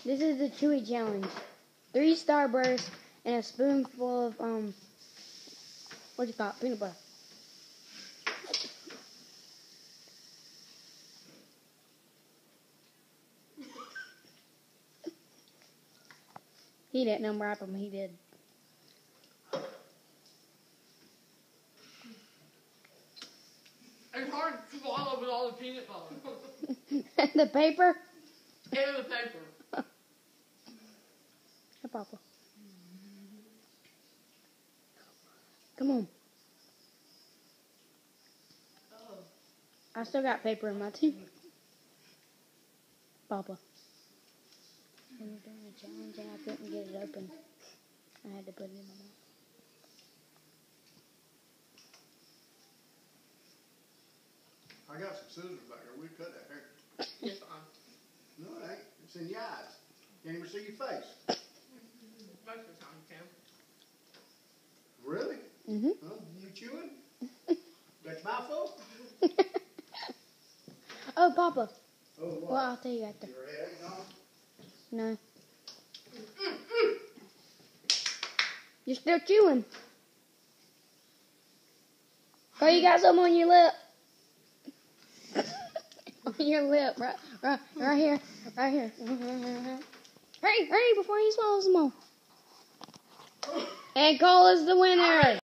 This is the Chewy challenge. 3 Starbursts and a spoonful of what do you call it? Peanut butter. He didn't unwrap them. He did. It's hard to swallow with all the peanut butter. And the paper? And the paper. Hey, Papa. Come on. Oh. I still got paper in my teeth. Papa. We were doing a challenge and I couldn't get it open. I had to put it in my mouth. I got some scissors back there. We cut that hair. Yes, fine. No, it ain't. It's in your eyes. Can't even see your face. Most of the time you can. Really? Mm-hmm. Huh? You chewing? That's my fault? Oh, Papa. Oh, what? Well, I'll tell you after. Your head ain't on? No. You're still chewing. Oh, you got some on your lip. On your lip, right here, right here. Hurry, hurry before he swallows them all. And Cole is the winner.